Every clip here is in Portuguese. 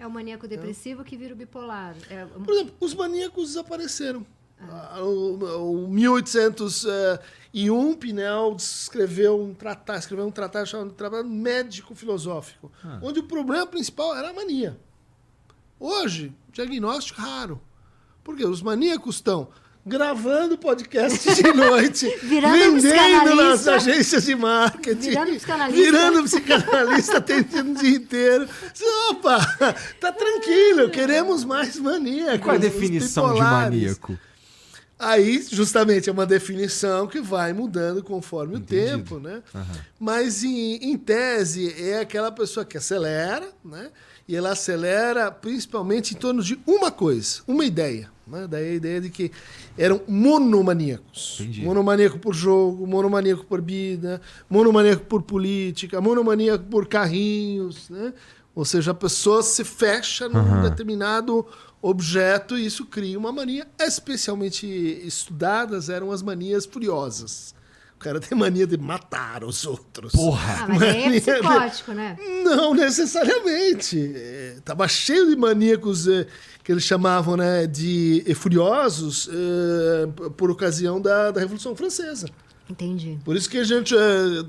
É o maníaco depressivo que vira o bipolar. Por exemplo, os maníacos desapareceram. O 1801, Pinel escreveu um tratado chamado Tratado Médico Filosófico, onde o problema principal era a mania. Hoje, diagnóstico raro. Porque os maníacos estão gravando podcast de noite, vendendo nas agências de marketing, virando psicanalista, atendendo o dia inteiro. Opa, tá tranquilo, queremos mais maníacos. Qual é a definição de maníaco? Aí, justamente, é uma definição que vai mudando conforme o tempo, né? Mas, em tese, é aquela pessoa que acelera, né? E ela acelera principalmente em torno de uma coisa, uma ideia. Né? Daí a ideia de que eram monomaníacos. Entendi. Monomaníaco por jogo, monomaníaco por vida, monomaníaco por política, monomaníaco por carrinhos, né? Ou seja, a pessoa se fecha num determinado objeto e isso cria uma mania. Especialmente estudadas eram as manias furiosas. O cara tem mania de matar os outros. Porra! Mas aí é psicótico, né? Não necessariamente. Tava cheio de maníacos que eles chamavam, né, de furiosos por ocasião da Revolução Francesa. Entendi. Por isso que a gente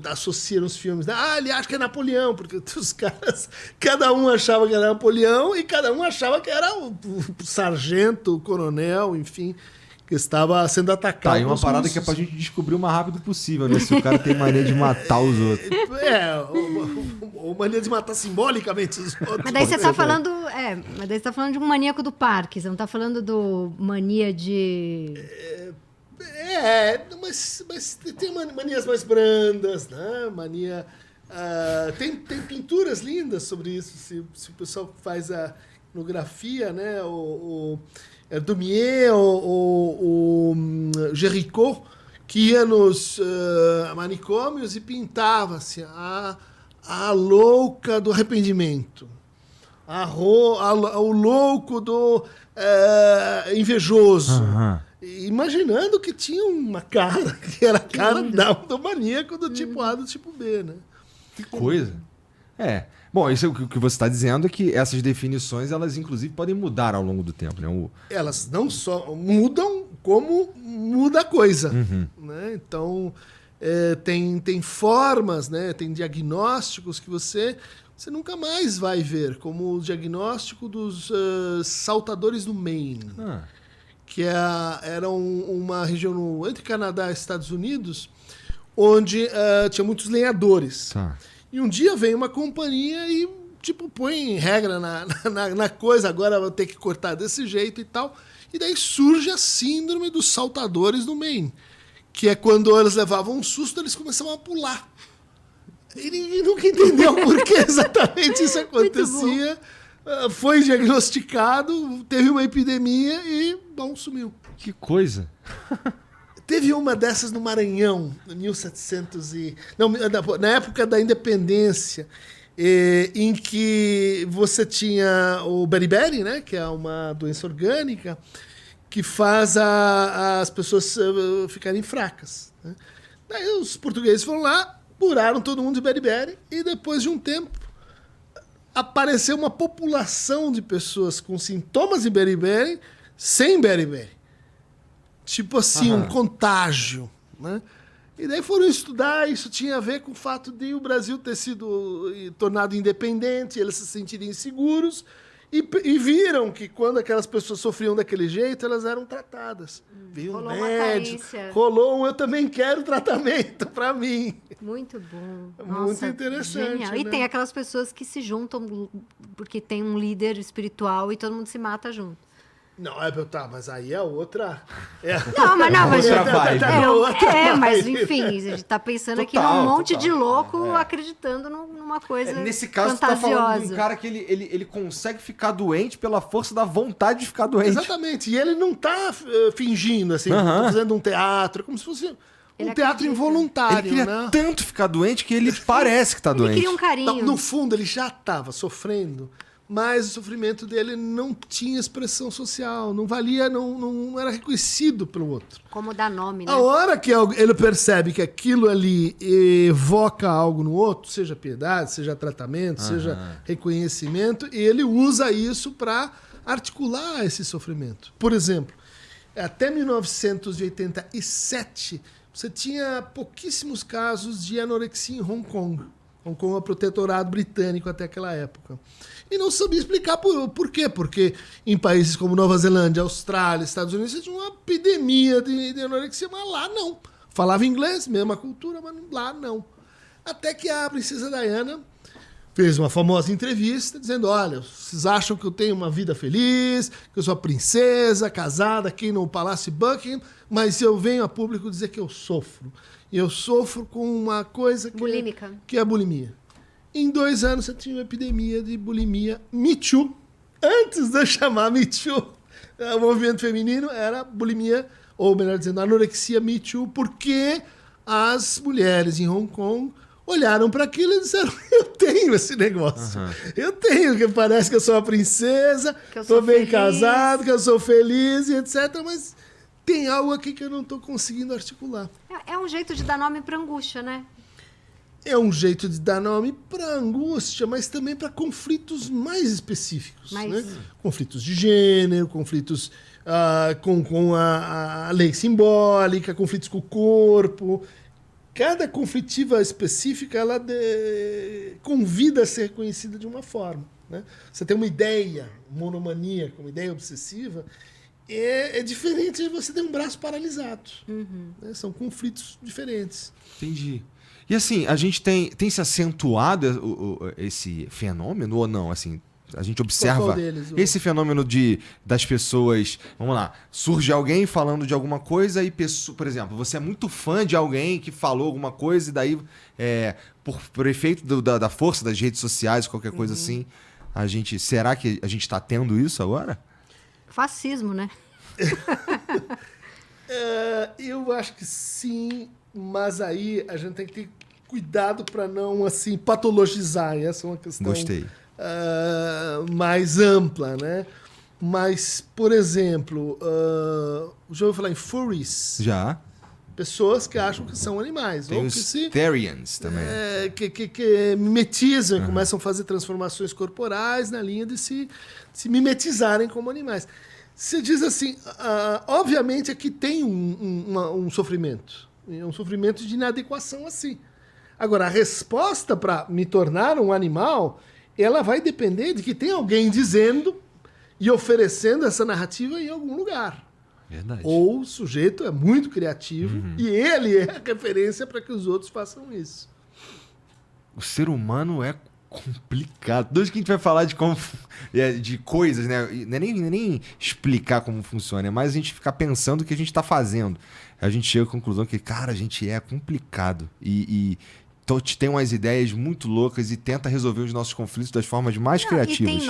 associa nos filmes. Ele acha que é Napoleão, porque os caras, cada um achava que era Napoleão e cada um achava que era o sargento, o coronel, enfim, que estava sendo atacado. Tá, e uma parada que é pra gente descobrir o mais rápido possível, né? Se o cara tem mania de matar os outros. Ou mania de matar simbolicamente os outros. Mas daí você tá falando. Mas daí você tá falando de um maníaco do parque, você não tá falando do mania de. Mas tem manias mais brandas, né? Mania. Tem pinturas lindas sobre isso. Se o pessoal faz a etnografia, né? O Daumier, o Géricault, que ia nos manicômios e pintava assim, a louca do arrependimento, o louco do invejoso. Imaginando que tinha uma cara, que era a cara do maníaco do tipo A do tipo B, né? Que coisa. Bom, isso é o que você está dizendo é que essas definições, elas inclusive podem mudar ao longo do tempo, né? Elas não só mudam, como muda a coisa. Né? Então, tem formas, né? Tem diagnósticos que você nunca mais vai ver, como o diagnóstico dos saltadores do Maine. Que era uma região entre Canadá e Estados Unidos, onde tinha muitos lenhadores. Tá. E um dia vem uma companhia e põe regra na coisa, agora vou ter que cortar desse jeito e tal. E daí surge a síndrome dos saltadores do Maine, que é quando eles levavam um susto, eles começavam a pular. E ninguém nunca entendeu por que exatamente isso acontecia. Foi diagnosticado, teve uma epidemia e, sumiu. Que coisa! Teve uma dessas no Maranhão, em 1700 na época da independência, em que você tinha o beriberi, né, que é uma doença orgânica, que faz as pessoas ficarem fracas. Né? Daí os portugueses foram lá, curaram todo mundo de beriberi, e depois de um tempo, apareceu uma população de pessoas com sintomas de beriberi sem beriberi. Tipo assim, um contágio. Né? E daí foram estudar, isso tinha a ver com o fato de o Brasil ter sido tornado independente, eles se sentirem inseguros, e viram que quando aquelas pessoas sofriam daquele jeito, elas eram tratadas. Viu um médico, rolou eu também quero tratamento para mim. Muito bom. Muito interessante. Genial. Né? E tem aquelas pessoas que se juntam porque tem um líder espiritual e todo mundo se mata junto. Não, mas aí é outra. Mas enfim, a gente tá pensando aqui num monte de louco acreditando numa coisa nesse caso, fantasiosa. Você tá falando de um cara que ele consegue ficar doente pela força da vontade de ficar doente. Exatamente. E ele não tá fingindo, assim, tá fazendo um teatro, como se fosse teatro involuntário. Ele queria tanto ficar doente que ele parece que tá doente. Ele queria um carinho. No fundo, ele já estava sofrendo mas o sofrimento dele não tinha expressão social, não valia, não era reconhecido pelo outro. Como dar nome, né? A hora que ele percebe que aquilo ali evoca algo no outro, seja piedade, seja tratamento, seja reconhecimento, ele usa isso para articular esse sofrimento. Por exemplo, até 1987, você tinha pouquíssimos casos de anorexia em Hong Kong. Hong Kong é um protetorado britânico até aquela época. E não sabia explicar por quê. Porque em países como Nova Zelândia, Austrália, Estados Unidos, você tinha uma epidemia de anorexia, mas lá não. Falava inglês, mesma cultura, mas lá não. Até que a princesa Diana fez uma famosa entrevista dizendo, olha, vocês acham que eu tenho uma vida feliz, que eu sou a princesa, casada aqui no Palácio Buckingham, mas eu venho a público dizer que eu sofro. E eu sofro com uma coisa que é a bulimia. Em 2 anos você tinha uma epidemia de bulimia Me Too. Antes de eu chamar Me Too, o movimento feminino era bulimia, ou melhor dizendo, anorexia Me Too, porque as mulheres em Hong Kong olharam para aquilo e disseram, eu tenho esse negócio. Eu tenho, que parece que eu sou uma princesa, que eu sou bem casado, que eu sou feliz e etc. Mas tem algo aqui que eu não estou conseguindo articular. É um jeito de dar nome para angústia, né? É um jeito de dar nome para angústia, mas também para conflitos mais específicos. Né? Conflitos de gênero, conflitos com a lei simbólica, conflitos com o corpo. Cada conflitiva específica, ela convida a ser reconhecida de uma forma. Né? Você tem uma ideia monomaníaca, uma ideia obsessiva, é diferente de você ter um braço paralisado. Né? São conflitos diferentes. Entendi. E assim, a gente tem se acentuado esse fenômeno ou não? Assim, a gente observa esse fenômeno das pessoas... Vamos lá, surge alguém falando de alguma coisa e, por exemplo, você é muito fã de alguém que falou alguma coisa e daí, por efeito da força das redes sociais, qualquer coisa assim, será que a gente está tendo isso agora? Fascismo, né? Eu acho que sim, mas aí a gente tem que ter cuidado para não assim patologizar. Essa é uma questão mais ampla, né? Mas, por exemplo, já ouviu falar em furries? Já. Pessoas que acham que são animais. Tem ou os que Therians também. Que mimetizam, começam a fazer transformações corporais na linha de se mimetizarem como animais. Você diz assim, obviamente aqui tem um sofrimento. É um sofrimento de inadequação assim. Agora, a resposta para me tornar um animal, ela vai depender de que tem alguém dizendo e oferecendo essa narrativa em algum lugar. Verdade. Ou o sujeito é muito criativo e ele é a referência para que os outros façam isso. O ser humano é complicado. Desde que a gente vai falar de coisas, né? Não é nem explicar como funciona, é mais a gente ficar pensando o que a gente está fazendo. A gente chega à conclusão que, cara, a gente é complicado. Então tem umas ideias muito loucas e tenta resolver os nossos conflitos das formas mais criativas.